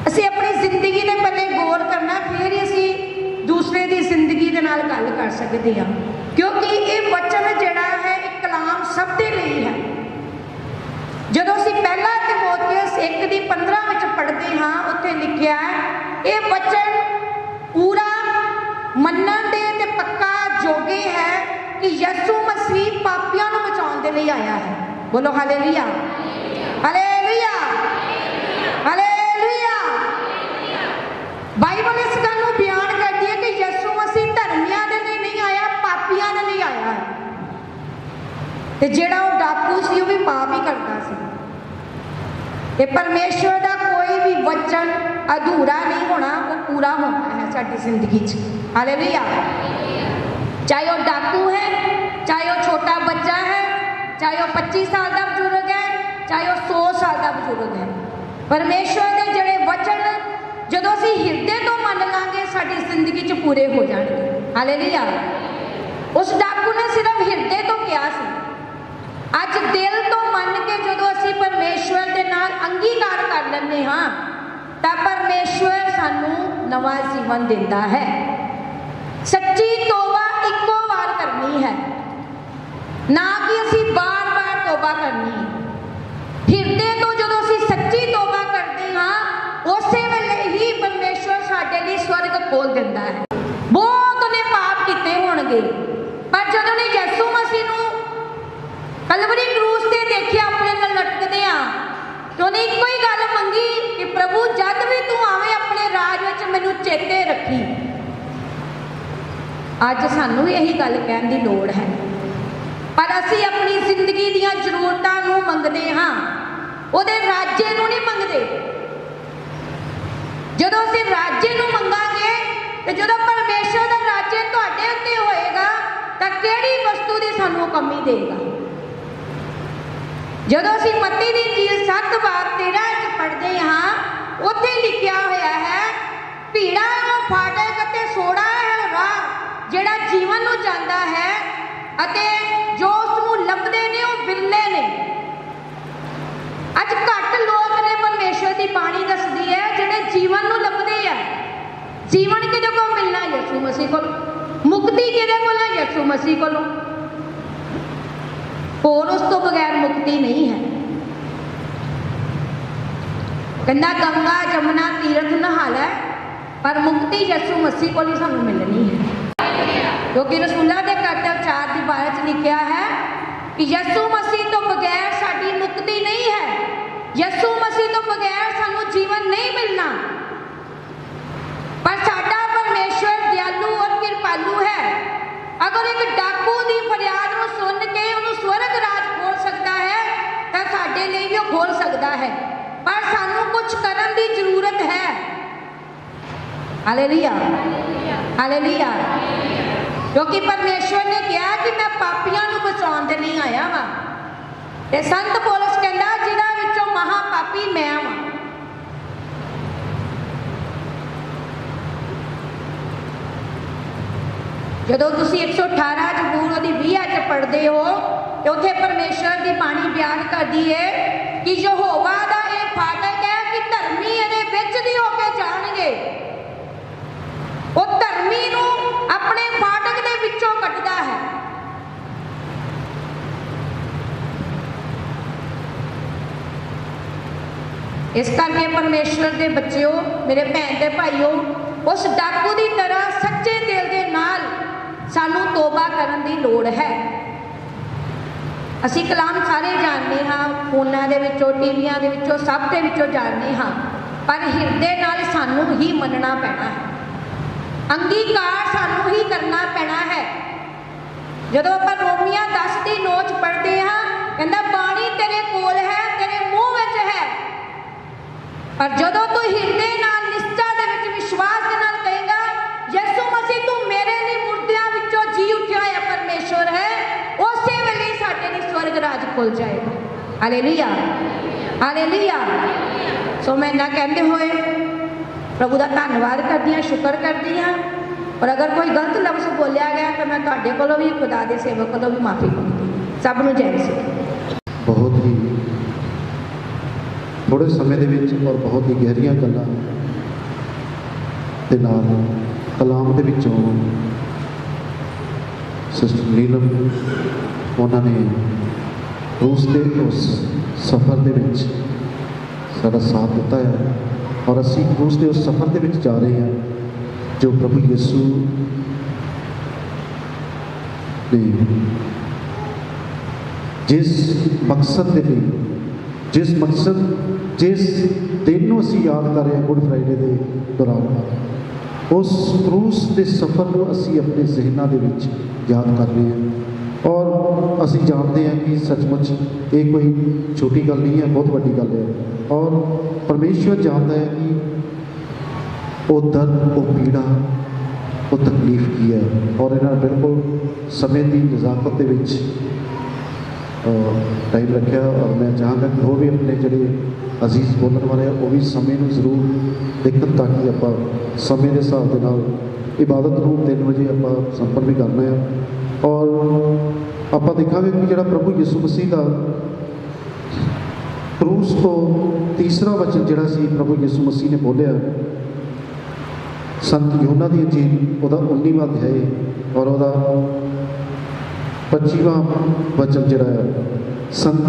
असीं अपनी जिंदगी के पहले गौर करना, फिर असीं दूसरे की जिंदगी के नाल गल कर सकते हैं, क्योंकि ये वचन जिहड़ा है एक कलाम सब दे लई है। जदों असीं पहला तिमोथियुस 1:15 विच पढ़ते हाँ, उत्थे लिखिया है ये वचन पूरा मनण दे ते पक्का जोगे है कि ਯਿਸੂ ਮਸੀਹ ਪਾਪੀਆਂ ਨੂੰ ਬਚਾਉਣ ਦੇ ਲਈ ਆਇਆ ਹੈ। ਬੋਲੋ ਹਾਲੇਲੂਇਆ, ਹਾਲੇਲੂਇਆ, ਹਾਲੇਲੂਇਆ। ਬਾਈਬਲ ਇਸ ਗੱਲ ਨੂੰ ਬਿਆਨ ਕਰਦੀ ਹੈ ਕਿ ਯਿਸੂ ਮਸੀਹ ਧਰਮੀਆਂ ਦੇ ਲਈ ਨਹੀਂ ਆਇਆ, ਪਾਪੀਆਂ ਦੇ ਲਈ ਆਇਆ ਹੈ। ਤੇ ਜਿਹੜਾ ਉਹ ਡਾਕੂ ਸੀ ਉਹ ਵੀ ਪਾਪ ਹੀ ਕਰਦਾ ਸੀ। ਤੇ ਪਰਮੇਸ਼ਵਰ ਦਾ ਕੋਈ ਵੀ ਵਚਨ ਅਧੂਰਾ ਨਹੀਂ ਹੋਣਾ, ਉਹ ਪੂਰਾ ਹੋਣਾ ਹੈ ਸਾਡੀ ਜ਼ਿੰਦਗੀ 'ਚ। ਹਾਲੇਲੂਇਆ। ਚਾਹੇ ਉਹ ਡਾਕੂ ਹੈ, ਚਾਹੇ ਉਹ ਛੋਟਾ ਬੱਚਾ ਹੈ, ਚਾਹੇ ਉਹ 25 ਸਾਲ ਦਾ ਬਜ਼ੁਰਗ ਹੈ, ਚਾਹੇ ਉਹ 100 ਸਾਲ ਦਾ ਬਜ਼ੁਰਗ ਹੈ, ਪਰਮੇਸ਼ਵਰ ਦੇ ਜਿਹੜੇ ਵਚਨ ਜਦੋਂ ਅਸੀਂ ਹਿਰਦੇ ਤੋਂ ਮੰਨ ਲਾਂਗੇ ਸਾਡੀ ਜ਼ਿੰਦਗੀ 'ਚ ਪੂਰੇ ਹੋ ਜਾਣਗੇ। ਹਾਲੇਲੂਇਆ। ਉਸ ਡਾਕੂ ਨੇ ਸਿਰਫ ਹਿਰਦੇ ਤੋਂ ਕਿਹਾ ਸੀ। ਅੱਜ ਦਿਲ ਤੋਂ ਮੰਨ ਕੇ ਜਦੋਂ ਅਸੀਂ ਪਰਮੇਸ਼ਵਰ ਦੇ ਨਾਲ ਅੰਗੀਕਾਰ ਕਰ ਲੈਂਦੇ ਹਾਂ ਤਾਂ ਪਰਮੇਸ਼ਵਰ ਸਾਨੂੰ ਨਵਾਂ ਜੀਵਨ ਦਿੰਦਾ ਹੈ। ਸੱਚੀ ਤੋਬਾ ਇੱਕੋ ਵਾਰ ਕਰਨੀ ਹੈ, ਨਾ ਕਿ ਅਸੀਂ ਬਾਰ-ਬਾਰ ਤੋਬਾ ਕਰਨੀ ਹੈ। ਹਿਰਦੇ ਤੋਂ ਜਦੋਂ ਅਸੀਂ ਸੱਚੀ ਤੋਬਾ ਕਰਦੇ ਹਾਂ ਉਸੇ ਵੇਲੇ ਹੀ ਪਰਮੇਸ਼ਵਰ ਸਾਡੇ ਲਈ ਸਵਰਗ ਖੋਲ ਦਿੰਦਾ ਹੈ। ਬਹੁਤ ਨੇ ਪਾਪ ਕੀਤੇ ਹੋਣਗੇ, ਪਰ ਜਦੋਂ ਨੇ ਯਿਸੂ ਮਸੀਹ ਨੂੰ ਕਲਵਰੀ ਕਰੂਸ ਤੇ ਦੇਖਿਆ ਆਪਣੇ ਨਾਲ ਲਟਕਦੇ ਆ, ਤੇ ਉਹਨੇ ਇੱਕੋ ਹੀ ਗੱਲ ਮੰਗੀ ਕਿ ਪ੍ਰਭੂ ਜਦ ਵੀ ਤੂੰ ਆਵੇਂ ਆਪਣੇ ਰਾਜ ਵਿੱਚ ਮੈਨੂੰ ਚੇਤੇ ਰੱਖੀ। ਅੱਜ ਸਾਨੂੰ ਵੀ ਇਹੀ ਗੱਲ ਕਹਿਣ ਦੀ ਲੋੜ ਹੈ, ਪਰ ਅਸੀਂ ਆਪਣੀ ਜ਼ਿੰਦਗੀ ਦੀਆਂ ਜ਼ਰੂਰਤਾਂ ਨੂੰ ਮੰਗਦੇ ਹਾਂ, ਉਹਦੇ ਰਾਜੇ ਨੂੰ ਨਹੀਂ ਮੰਗਦੇ। ਜਦੋਂ ਅਸੀਂ ਰਾਜੇ ਨੂੰ ਮੰਗਾਂਗੇ ਤੇ ਜਦੋਂ ਪਰਮੇਸ਼ਰ ਦਾ ਰਾਜੇ ਤੁਹਾਡੇ ਉੱਤੇ ਹੋਏਗਾ ਤਾਂ ਕਿਹੜੀ ਵਸਤੂ ਦੀ ਸਾਨੂੰ ਕਮੀ ਦੇਗਾ। ਜਦੋਂ ਅਸੀਂ ਮੱਤੀ ਦੀ ਇੰਜੀਲ 7:13 ਚ ਪੜ੍ਹਦੇ ਹਾਂ, ਉੱਥੇ ਲਿਖਿਆ ਹੋਇਆ ਹੈ, ਭੀੜਾਂ ਨੂੰ ਫਾਟਕ ਅਤੇ ਸੋੜਾ ਹੈ ਰਾਹ ਜਿਹੜਾ ਜੀਵਨ ਨੂੰ ਜਾਂਦਾ ਹੈ, ਅਤੇ ਜੋ ਉਸ ਨੂੰ ਲੱਭਦੇ ਨੇ ਉਹ ਬਿਰਲੇ ਨੇ। ਅੱਜ ਘੱਟ ਲੋਕ ਨੇ ਪਰਮੇਸ਼ਰ ਦੀ ਬਾਣੀ ਦੱਸਦੀ ਹੈ ਜਿਹੜੇ ਜੀਵਨ ਨੂੰ ਲੱਭਦੇ ਆ। ਜੀਵਨ ਕਿਹਦੇ ਕੋਲ ਮਿਲਣਾ? ਯਿਸੂ ਮਸੀਹ ਕੋਲ। ਮੁਕਤੀ ਕਿਹਦੇ ਕੋਲ ਹੈ? ਯਿਸੂ ਮਸੀਹ ਕੋਲੋਂ। ਹੋਰ ਉਸ ਤੋਂ ਬਗੈਰ ਮੁਕਤੀ ਨਹੀਂ ਹੈ। ਕਹਿੰਦਾ ਗੰਗਾ ਜਮਨਾ ਤੀਰਥ ਨਹਾ ਲੈ, ਪਰ ਮੁਕਤੀ ਯਿਸੂ ਮਸੀਹ ਕੋਲ ਹੀ ਸਾਨੂੰ ਮਿਲਣੀ ਹੈ। ਕਿਉਂਕਿ ਰਸੂਲਾਂ ਦੇ ਕਰਤੱਵ 4 ਦੀ 12 ਚ ਲਿਖਿਆ ਹੈ ਕਿ ਯਿਸੂ ਮਸੀਹ ਤੋਂ ਬਗੈਰ ਸਾਡੀ ਮੁਕਤੀ ਨਹੀਂ ਹੈ। ਯਿਸੂ ਮਸੀਹ ਤੋਂ ਬਗੈਰ ਸਾਨੂੰ ਜੀਵਨ ਨਹੀਂ ਮਿਲਣਾ। ਪਰ ਸਾਡਾ ਪਰਮੇਸ਼ਵਰ ਦਿਆਲੂ ਔਰ ਕਿਰਪਾਲੂ ਹੈ। ਅਗਰ ਇੱਕ ਡਾਕੂ ਦੀ ਫਰਿਆਦ ਨੂੰ ਸੁਣ ਕੇ ਉਹਨੂੰ ਸਵਰਗ ਰਾਜ ਖੋਲ ਸਕਦਾ ਹੈ ਤਾਂ ਸਾਡੇ ਲਈ ਵੀ ਉਹ ਖੋਲ ਸਕਦਾ ਹੈ, ਪਰ ਸਾਨੂੰ ਕੁਝ ਕਰਨ ਦੀ ਜ਼ਰੂਰਤ ਹੈ। Hallelujah, hallelujah. ਕਿਉਂਕਿ ਪਰਮੇਸ਼ਵਰ ਨੇ ਕਿਹਾ ਕਿ ਮੈਂ ਪਾਪੀਆਂ ਨੂੰ ਬਚਾਉਣ ਦੇ ਲਈ ਆਇਆ ਵਾਂ। ਤੇ ਸੰਤ ਪੌਲਸ ਕਹਿੰਦਾ ਜਿਨ੍ਹਾਂ ਵਿੱਚੋਂ ਮਹਾ ਪਾਪੀ ਮੈਂ ਵਾਂ। ਜਦੋਂ ਤੁਸੀਂ 118 ਜ਼ਬੂਰ ਉਹਦੀ 20 ਚ ਪੜ੍ਹਦੇ ਹੋ ਤੇ ਉੱਥੇ ਪਰਮੇਸ਼ਰ ਦੀ ਬਾਣੀ ਬਿਆਨ ਕਰਦੀ ਹੈ ਕਿ ਯਹੋਵਾ ਦਾ ਇਹ ਫਾਟਕ ਹੈ ਕਿ ਧਰਮੀ ਇਹਦੇ ਵਿੱਚ ਦੀ ਹੋ ਕੇ ਜਾਣਗੇ। ਉਹ ਧਰਮੀ ਨੂੰ ਆਪਣੇ ਫਾਟਕ ਦੇ ਵਿੱਚੋਂ ਕੱਢਦਾ ਹੈ। ਇਸ ਕਰਕੇ ਪਰਮੇਸ਼ਰ ਦੇ ਬੱਚਿਓ, ਮੇਰੇ ਭੈਣ ਤੇ ਭਾਈਓ, ਉਸ ਡਾਕੂ ਦੀ ਤਰ੍ਹਾਂ ਸੱਚੇ ਦਿਲ ਦੇ ਨਾਲ ਸਾਨੂੰ ਤੋਬਾ ਕਰਨ ਦੀ ਲੋੜ ਹੈ। ਅਸੀਂ ਕਲਾਮ ਸਾਰੇ ਜਾਣਦੇ ਹਾਂ, ਫੋਨਾਂ ਦੇ ਵਿੱਚੋਂ, ਟੀਵੀਆਂ ਦੇ ਵਿੱਚੋਂ, ਸਭ ਦੇ ਵਿੱਚੋਂ ਜਾਣਦੇ ਹਾਂ, ਪਰ ਹਿਰਦੇ ਨਾਲ ਸਾਨੂੰ ਹੀ ਮੰਨਣਾ ਪੈਣਾ ਹੈ। ਅੰਗੀਕਾਰ ਸਾਨੂੰ ਹੀ ਕਰਨਾ ਪੈਣਾ ਹੈ। ਜਦੋਂ ਆਪਾਂ ਰੋਮੀਆਂ 10 ਦੀ 9 ਚ ਪੜ੍ਹਦੇ ਹਾਂ, ਕਹਿੰਦਾ ਬਾਣੀ ਤੇਰੇ ਕੋਲ ਹੈ, ਤੇਰੇ ਮੂੰਹ ਵਿੱਚ ਹੈ, ਪਰ ਜਦੋਂ ਤੂੰ ਹਿਰਦੇ ਨਾਲ ਨਿਸ਼ਚਾ ਦੇ ਵਿੱਚ ਵਿਸ਼ਵਾਸ ਦੇ ਨਾਲ ਕਹੇਗਾ ਯਿਸੂ ਮਸੀਹ ਤੂੰ ਮੇਰੇ ਲਈ ਮੁਰਦਿਆਂ ਵਿੱਚੋਂ ਜੀ ਉੱਠਿਆ ਹੋਇਆ ਪਰਮੇਸ਼ਵਰ ਹੈ, ਉਸੇ ਵੇਲੇ ਸਾਡੇ ਲਈ ਸਵਰਗ ਰਾਜ ਖੁੱਲ ਜਾਏਗਾ। Hallelujah, hallelujah. ਸੋ ਮੈਂ ਨਾ ਕਹਿੰਦੇ ਹੋਏ ਪ੍ਰਭੂ ਦਾ ਧੰਨਵਾਦ ਕਰਦੀ ਹਾਂ, ਸ਼ੁਕਰ ਕਰਦੀ ਹਾਂ। ਪਰ ਅਗਰ ਕੋਈ ਗਲਤ ਲਫ਼ਜ਼ ਬੋਲਿਆ ਗਿਆ ਤਾਂ ਮੈਂ ਤੁਹਾਡੇ ਕੋਲੋਂ ਵੀ, ਖੁਦਾ ਦੇ ਸੇਵਕ ਕੋਲੋਂ ਵੀ ਮਾਫੀ ਮੰਗਦੀ। ਸਭ ਨੂੰ ਜੈ ਮਸੀਹ। ਬਹੁਤ ਹੀ ਥੋੜੇ ਸਮੇਂ ਦੇ ਵਿੱਚ ਔਰ ਬਹੁਤ ਹੀ ਗਹਿਰੀਆਂ ਗੱਲਾਂ ਦੇ ਨਾਲ ਕਲਾਮ ਦੇ ਵਿੱਚੋਂ ਸਿਸਟਰ ਨੀਲਮ ਉਹਨਾਂ ਨੇ ਰੂਸ ਦੇ ਉਸ ਸਫ਼ਰ ਦੇ ਵਿੱਚ ਸਾਡਾ ਸਾਥ ਦਿੱਤਾ ਹੈ, ਔਰ ਅਸੀਂ ਰੂਸ ਦੇ ਉਸ ਸਫ਼ਰ ਦੇ ਵਿੱਚ ਜਾ ਰਹੇ ਹਾਂ ਜੋ ਪ੍ਰਭੂ ਯਿਸੂ ਨੇ जिस दिन ਨੂੰ ਅਸੀਂ ਯਾਦ ਕਰ ਰਹੇ ਹਾਂ ਗੁੱਡ ਫਰਾਈਡੇ ਦੇ ਦੌਰਾਨ, ਉਸ ਕਰੂਸ ਦੇ ਸਫ਼ਰ ਨੂੰ ਅਸੀਂ ਆਪਣੇ ਜ਼ਿਹਨਾਂ ਦੇ ਵਿੱਚ ਯਾਦ ਕਰ ਰਹੇ ਹਾਂ। ਔਰ ਅਸੀਂ ਜਾਣਦੇ ਹਾਂ ਕਿ ਸੱਚਮੁੱਚ ਇਹ ਕੋਈ ਛੋਟੀ ਗੱਲ ਨਹੀਂ ਹੈ, ਬਹੁਤ ਵੱਡੀ ਗੱਲ ਹੈ। ਔਰ ਪਰਮੇਸ਼ਵਰ ਜਾਣਦਾ ਹੈ ਕਿ ਉਹ ਦਰਦ, ਉਹ ਪੀੜਾ, ਉਹ ਤਕਲੀਫ ਕੀ ਹੈ। ਔਰ ਇਹਨਾਂ ਬਿਲਕੁਲ ਸਮੇਂ ਦੀ ਨਜ਼ਾਕਤ ਦੇ ਵਿੱਚ टाइम रखा। और मैं चाहांगा कि वो भी अपने जोड़े अजीज बोलने वाले वो भी समय में जरूर देखन, ताकि आप समय के हिसाब के नाल इबादत को 3 बजे आप संपन्न भी करना है। और आप देखा कि जो प्रभु यीशु मसीह का क्रूस तो तीसरा वचन जोड़ा सी प्रभु यीशु मसीह ने बोलिया, संत यूहन्ना दी अंजील उसका 19वां अध्याय और उसका 25वां वचन जोड़ा है। संत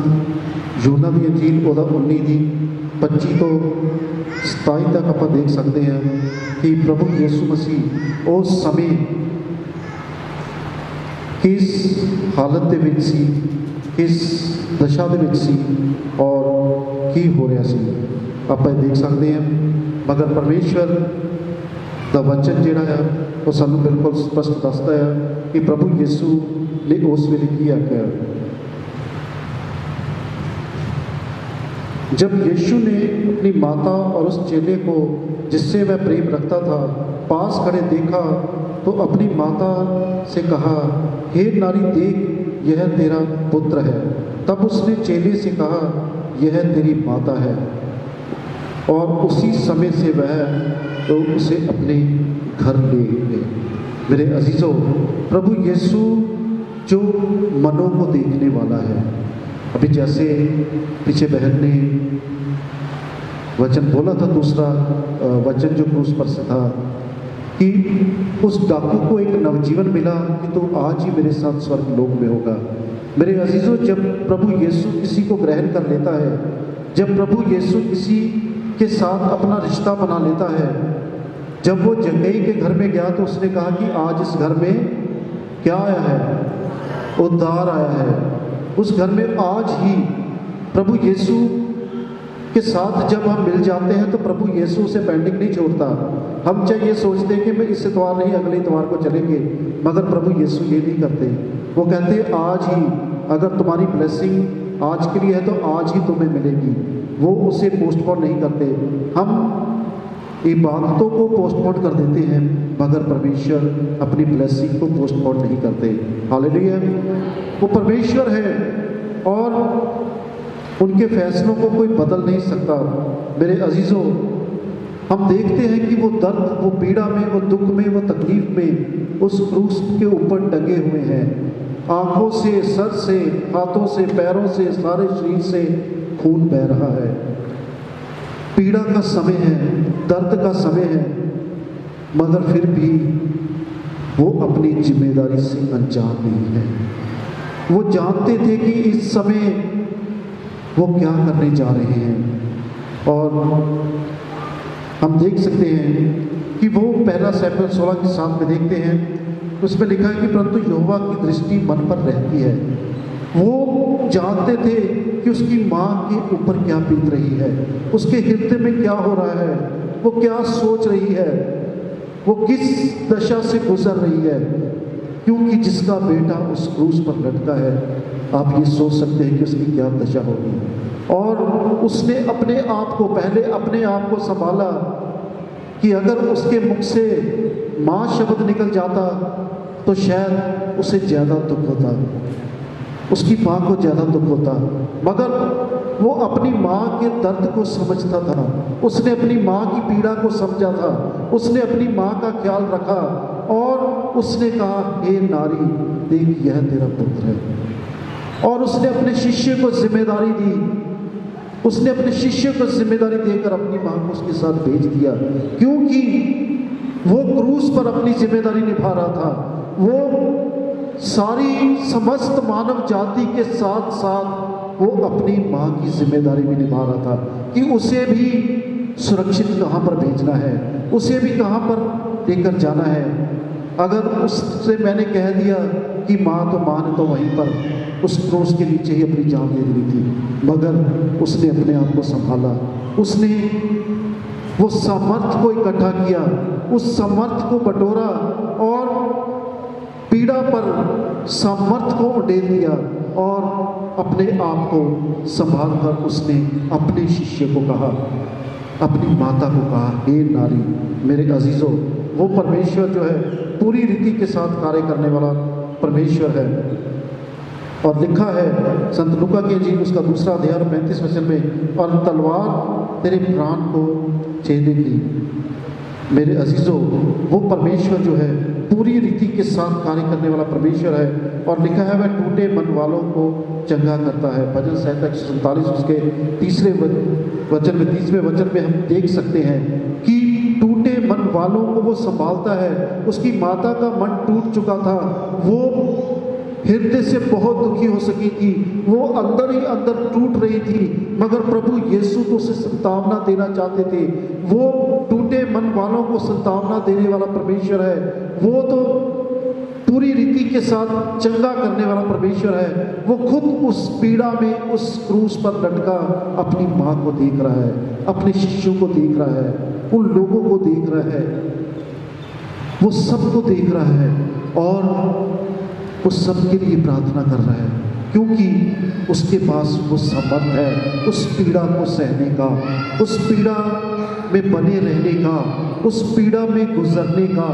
यूहन्ना दी अंजील उसका 19 की 25 तो 27 तक आप देख सकते हैं कि प्रभु यीशु मसीह उस समय किस हालत के विच सी, किस दशा के विच सी और की हो रहा सी, आप देख सकते हैं। मगर परमेश्वर का वचन जिहड़ा है वो सानू बिल्कुल स्पष्ट दसदा है कि प्रभु यीशु ने उस वेले की आख्या। जब यीशु ने अपनी माता और उस चेले को जिससे वह प्रेम रखता था पास खड़े देखा तो अपनी माता से कहा, हे नारी देख, यह तेरा पुत्र है। तब उसने चेले से कहा, यह तेरी माता है। और उसी समय से वह तो उसे अपने घर ले गए। मेरे अजीज़ों, प्रभु यीशु जो मनों को देखने वाला है। अभी जैसे पीछे बहन ने वचन बोला था, दूसरा वचन जो क्रूस पर से था कि उस डाकू को एक नवजीवन मिला कि तो आज ही मेरे साथ स्वर्ग लोक में होगा। मेरे अजीज़ों, जब प्रभु यीशु किसी को ग्रहण कर लेता है, जब प्रभु यीशु किसी के साथ अपना रिश्ता बना लेता है, जब वो जक्कई के घर में गया तो उसने कहा कि आज इस घर में क्या आया है, उद्धार आया है। उस घर में आज ही प्रभु यीशु के साथ जब हम मिल जाते हैं तो प्रभु यीशु से पेंडिंग नहीं छोड़ता। हम चाहे ये सोचते हैं कि मैं इस इतवार नहीं अगले इतवार को चलेंगे, मगर प्रभु यीशु ये नहीं करते। वो कहते हैं आज ही, अगर तुम्हारी ब्लेसिंग आज के लिए है तो आज ही तुम्हें मिलेगी। वो उसे पोस्टपोन नहीं करते। हम इबादतों को पोस्टपोन कर देते हैं, मगर परमेश्वर अपनी ब्लेसिंग को पोस्टपोन नहीं करते। हालेलुया। वो परमेश्वर है और उनके फैसलों को कोई बदल नहीं सकता। मेरे अजीज़ों, हम देखते हैं कि वो दर्द, वो पीड़ा में, वो दुख में, वो तकलीफ में उस क्रूस के ऊपर टंगे हुए हैं। आँखों से, सर से, हाथों से, पैरों से, सारे शरीर से खून बह रहा है। पीड़ा का समय है, दर्द का समय है, मगर फिर भी वो अपनी जिम्मेदारी से अनजान नहीं है। वो जानते थे कि इस समय वो क्या करने जा रहे हैं। और हम देख सकते हैं कि वो पहला सैमुएल 16 के 7 में देखते हैं, उसमें लिखा है कि परंतु यहोवा की दृष्टि मन पर रहती है। वो जानते थे कि उसकी माँ के ऊपर क्या बीत रही है, उसके हृदय में क्या हो रहा है, वो क्या सोच रही है, वो किस दशा से गुजर रही है, क्योंकि जिसका बेटा उस क्रूस पर लटका है, आप ये सोच सकते हैं कि उसकी क्या दशा होगी। और उसने अपने आप को, पहले अपने आप को संभाला कि अगर उसके मुख से माँ शब्द निकल जाता तो शायद उसे ज़्यादा दुख होता, उसकी माँ को ज़्यादा दुख होता। मगर वो अपनी माँ के दर्द को समझता था, उसने अपनी माँ की पीड़ा को समझा था, उसने अपनी माँ का ख्याल रखा और उसने कहा, हे नारी देख, यह तेरा पुत्र है। और उसने अपने शिष्य को जिम्मेदारी दी, उसने अपने शिष्य को जिम्मेदारी देकर अपनी माँ को उसके साथ भेज दिया, क्योंकि वो क्रूस पर अपनी जिम्मेदारी निभा रहा था। वो सारी समस्त मानव जाति के साथ साथ वो अपनी माँ की जिम्मेदारी भी निभा रहा था कि उसे भी सुरक्षित कहाँ पर भेजना है, उसे भी कहाँ पर लेकर जाना है। अगर उससे मैंने कह दिया कि माँ ने तो वहीं पर उस क्रूस के नीचे ही अपनी जान दे दी थी, मगर उसने अपने आप को संभाला। उसने वो सामर्थ्य को इकट्ठा किया, उस सामर्थ्य को बटोरा और पीड़ा पर सामर्थ्य को उड़ेल दिया और अपने आप को संभाल कर उसने अपने शिष्य को कहा, अपनी माता को कहा, हे नारी। मेरे अजीजों, वो परमेश्वर जो है पूरी रीति के साथ कार्य करने वाला परमेश्वर है। और लिखा है संत लूका की इंजील उसका 2 अध्याय 35 वचन में, और तलवार तेरे प्राण को छेदेगी। मेरे अजीजों, वो परमेश्वर जो है पूरी रीति के साथ कार्य करने वाला परमेश्वर है। और लिखा है वह टूटे मन वालों को चंगा करता है। भजन संहिता 147 उसके 3वें वचन में 30वें वचन में हम देख सकते हैं कि टूटे मन वालों को वो संभालता है। उसकी माता का मन टूट चुका था, वो हृदय से बहुत दुखी हो सकी थी, वो अंदर ही अंदर टूट रही थी, मगर प्रभु यीशु तो उसे सांत्वना देना चाहते थे। वो टूटे मन वालों को सांत्वना देने वाला परमेश्वर है। वो तो पूरी रीति के साथ चंगा करने वाला परमेश्वर है। वो खुद उस पीड़ा में, उस क्रूस पर लटका अपनी माँ को देख रहा है, अपने शिष्यों को देख रहा है, उन लोगों को देख रहा है, वो सबको देख रहा है और उस सब के लिए प्रार्थना कर रहा है, क्योंकि उसके पास वो सामर्थ है उस पीड़ा को सहने का, उस पीड़ा में बने रहने का, उस पीड़ा में गुजरने का,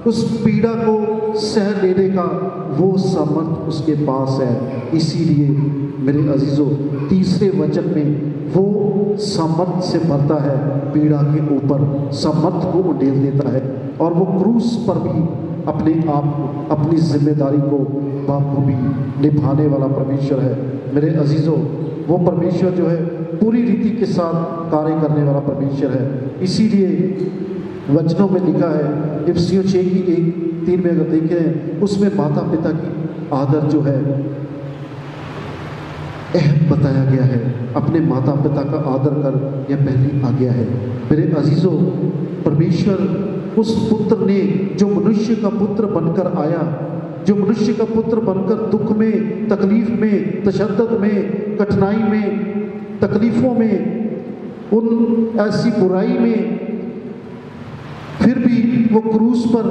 उस पीड़ा को सह लेने का वो सामर्थ उसके पास है। इसीलिए मेरे अजीजों, 3 वचन में वो सामर्थ से भरता है, पीड़ा के ऊपर सामर्थ को उड़ेल देता है और वो क्रूस पर भी अपने आप को, अपनी जिम्मेदारी को बाखूबी निभाने वाला परमेश्वर है। मेरे अजीजों, वो परमेश्वर जो है पूरी रीति के साथ कार्य करने वाला परमेश्वर है। इसीलिए वचनों में लिखा है, इफिसियों 6:1-3 में अगर देखें, उसमें माता पिता की आदर जो है अहम बताया गया है। अपने माता पिता का आदर कर, यह पहली आज्ञा है। मेरे अजीजों, परमेश्वर उस पुत्र ने जो मनुष्य का पुत्र बनकर आया, जो मनुष्य का पुत्र बनकर दुख में, तकलीफ में, तशद्दुद में, कठिनाई में, तकलीफों में, उन ऐसी बुराई में, फिर भी वो क्रूस पर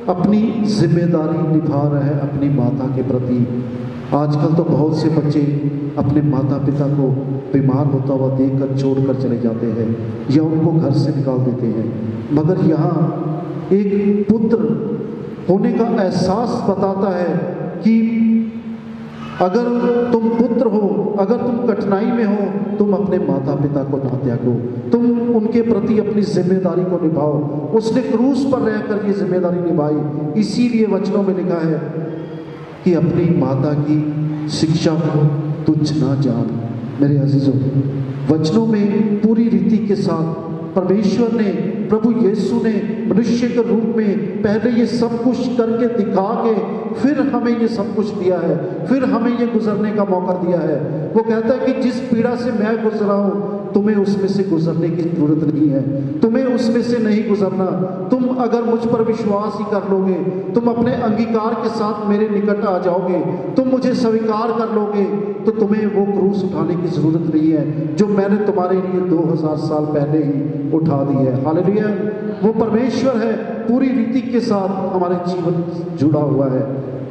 अपनी जिम्मेदारी निभा रहा है अपनी माता के प्रति। आजकल तो बहुत से बच्चे अपने माता पिता को बीमार होता हुआ देखकर छोड़कर चले जाते हैं या उनको घर से निकाल देते हैं, मगर यहाँ एक पुत्र होने का एहसास बताता है कि अगर तुम पुत्र हो, अगर तुम कठिनाई में हो, तुम अपने माता पिता को ना त्यागो, तुम उनके प्रति अपनी जिम्मेदारी को निभाओ। उसने क्रूस पर रहकर ये जिम्मेदारी निभाई। इसीलिए वचनों में लिखा है कि अपनी माता की शिक्षा को तुच्छ ना जान। मेरे अजीजों, वचनों में पूरी रीति के साथ परमेश्वर ने, प्रभु यीशु ने मनुष्य के रूप में पहले ये सब कुछ करके दिखा के फिर हमें ये सब कुछ दिया है, फिर हमें ये गुजरने का मौका दिया है। वो कहता है कि जिस पीड़ा से मैं गुजरा हूँ, तुम्हें उसमें से गुजरने की जरूरत नहीं है, तुम्हें उसमें से नहीं गुजरना। तुम अगर मुझ पर विश्वास ही कर लोगे, तुम अपने अंगीकार के साथ मेरे निकट आ जाओगे, तुम मुझे स्वीकार कर लोगे, तो तुम्हें वो क्रूस उठाने की जरूरत नहीं है जो मैंने तुम्हारे लिए 2000 साल पहले ही उठा दी है। हालेलुया। वो परमेश्वर है पूरी रीति के साथ हमारे जीवन जुड़ा हुआ है,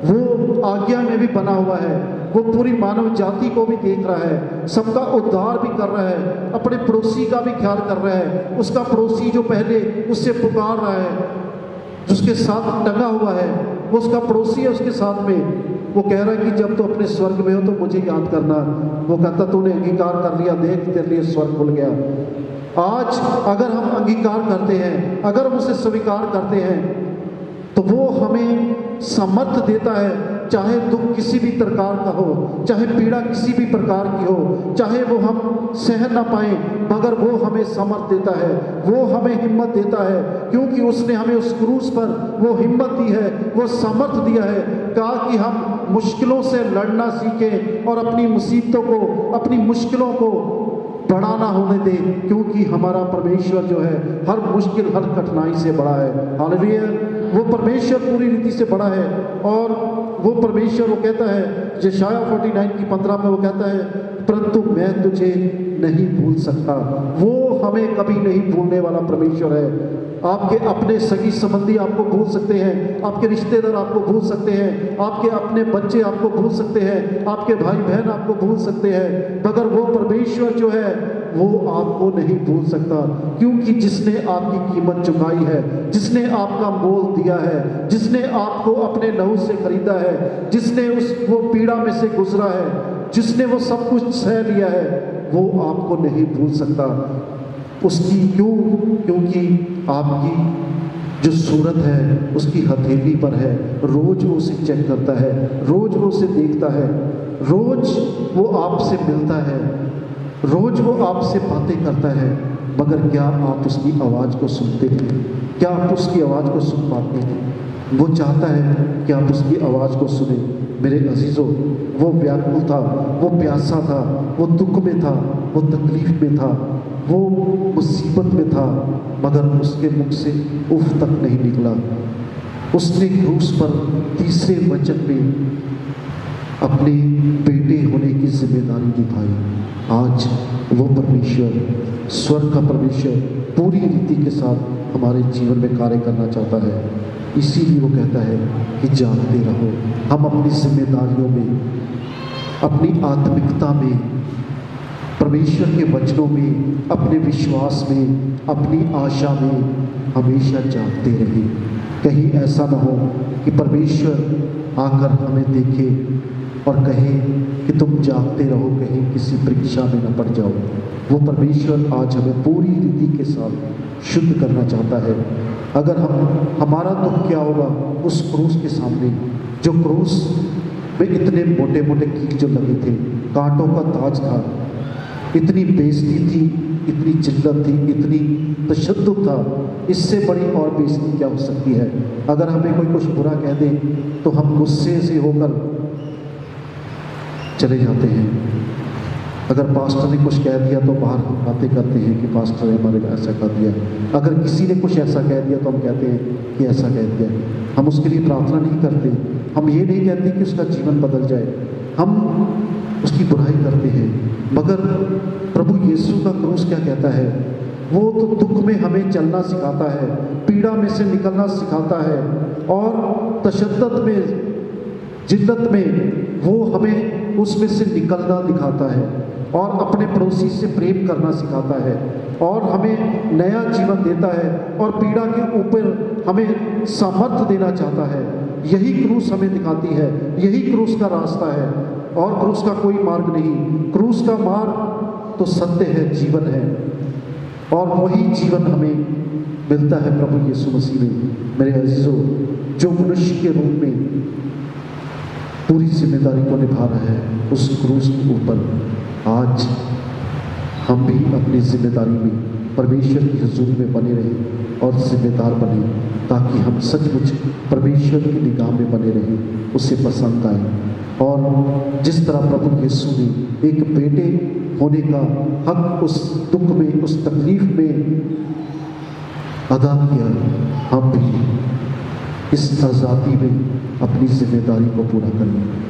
वो आज्ञा में भी बना हुआ है, वो पूरी मानव जाति को भी देख रहा है, सबका उद्धार भी कर रहा है, अपने पड़ोसी का भी ख्याल कर रहा है। उसका पड़ोसी जो पहले उससे पुकार रहा है, जिसके साथ टंगा हुआ है, वो उसका पड़ोसी है, उसके साथ में वो कह रहा है कि जब तो अपने स्वर्ग में हो तो मुझे याद करना। वो कहता तूने अंगीकार कर लिया, देख तेरे लिए स्वर्ग खुल गया। आज अगर हम अंगीकार करते हैं, अगर हम उसे स्वीकार करते हैं, तो वो हमें सामर्थ देता है, चाहे दुख किसी भी प्रकार का हो, चाहे पीड़ा किसी भी प्रकार की हो, चाहे वो हम सह ना पाए, मगर वो हमें सामर्थ देता है, वो हमें हिम्मत देता है, क्योंकि उसने हमें उस क्रूस पर वो हिम्मत दी है, वो सामर्थ दिया है। कहा कि हम मुश्किलों से लड़ना सीखें और अपनी मुसीबतों को, अपनी मुश्किलों को बड़ा ना होने दे, क्योंकि हमारा परमेश्वर जो है हर मुश्किल, हर कठिनाई से बड़ा है। हालेलुया। वो परमेश्वर पूरी रीति से बड़ा है। और वो परमेश्वर, वो कहता है यशायाह 49 की 15 में वो कहता है, परंतु मैं तुझे नहीं भूल सकता। वो हमें कभी नहीं भूलने वाला परमेश्वर है। आपके अपने सगी संबंधी आपको भूल सकते हैं, आपके रिश्तेदार आपको भूल सकते हैं, आपके अपने बच्चे आपको भूल सकते हैं, आपके भाई बहन आपको भूल सकते हैं, मगर वो परमेश्वर जो है वो आपको नहीं भूल सकता, क्योंकि जिसने आपकी कीमत चुकाई है, जिसने आपका मोल दिया है, जिसने आपको अपने लहू से खरीदा है, जिसने वो पीड़ा में से गुजरा है, जिसने वो सब कुछ सह लिया है, वो आपको नहीं भूल सकता। उसकी क्योंकि आपकी जो सूरत है उसकी हथेली पर है। रोज वो उसे चेक करता है, रोज वो उसे देखता है, रोज वो आपसे मिलता है, रोज वो आपसे बातें करता है। मगर क्या आप उसकी आवाज़ को सुनते हैं? क्या आप उसकी आवाज़ को सुन पाते हैं? वो चाहता है कि आप उसकी आवाज़ को सुने। मेरे अजीज़ों, वो व्याकुल था, वो प्यासा था, वो दुख में था, वो तकलीफ में था, वो मुसीबत में था, मगर उसके मुख से उफ तक नहीं निकला। उसने क्रूस पर तीसरे वचन में अपने बेटे होने की जिम्मेदारी निभाई। आज वो परमेश्वर, स्वर्ग का परमेश्वर पूरी रीति के साथ हमारे जीवन में कार्य करना चाहता है। इसीलिए वो कहता है कि जागते रहो। हम अपनी जिम्मेदारियों में, अपनी आत्मिकता में, परमेश्वर के वचनों में, अपने विश्वास में, अपनी आशा में हमेशा जागते रहें। कहीं ऐसा ना हो कि परमेश्वर आकर हमें देखे और कहे कि तुम जागते रहो, कहीं किसी परीक्षा में न पड़ जाओ। वो परमेश्वर आज हमें पूरी रीति के साथ शुद्ध करना चाहता है। अगर हमारा दुख क्या होगा उस क्रूस के सामने, जो क्रूस में इतने मोटे मोटे कील जो लगे थे, कांटों का ताज था, इतनी बेइज्जती थी, इतनी जिल्लत थी, इतनी तशद्दुद था। इससे बड़ी और बेइज्जती क्या हो सकती है? अगर हमें कोई कुछ बुरा कह दे तो हम गुस्से से होकर चले जाते हैं। अगर पास्टर ने कुछ कह दिया तो बाहर हम बातें करते हैं कि पास्टर ने हमारे को ऐसा कह दिया। अगर किसी ने कुछ ऐसा कह दिया तो हम कहते हैं कि ऐसा कह दिया। हम उसके लिए प्रार्थना नहीं करते, हम ये नहीं कहते कि उसका जीवन बदल जाए, हम उसकी बुराई करते हैं। मगर प्रभु यीशु का क्रूस क्या कहता है? वो तो दुख में हमें चलना सिखाता है, पीड़ा में से निकलना सिखाता है, और तशद्दुद में, जिल्लत में वो हमें उसमें से निकलना दिखाता है, और अपने पड़ोसी से प्रेम करना सिखाता है, और हमें नया जीवन देता है, और पीड़ा के ऊपर हमें सामर्थ्य देना चाहता है। यही क्रूस हमें दिखाती है, यही क्रूस का रास्ता है, और क्रूस का कोई मार्ग नहीं। क्रूस का मार्ग तो सत्य है, जीवन है, और वही जीवन हमें मिलता है प्रभु यीशु मसीह में। मेरे अजीजों, जो मनुष्य के रूप में पूरी जिम्मेदारी को निभा रहा है उस क्रूस के ऊपर, आज हम भी अपनी जिम्मेदारी में परमेश्वर की हजूरी में बने रहें और जिम्मेदार बने, ताकि हम सचमुच परमेश्वर की निगाह में बने रहें, उसे पसंद आए। और जिस तरह प्रभु यीशु ने एक बेटे होने का हक उस दुख में, उस तकलीफ में अदा किया, हम भी इस आज़ादी में अपनी जिम्मेदारी को पूरा करें।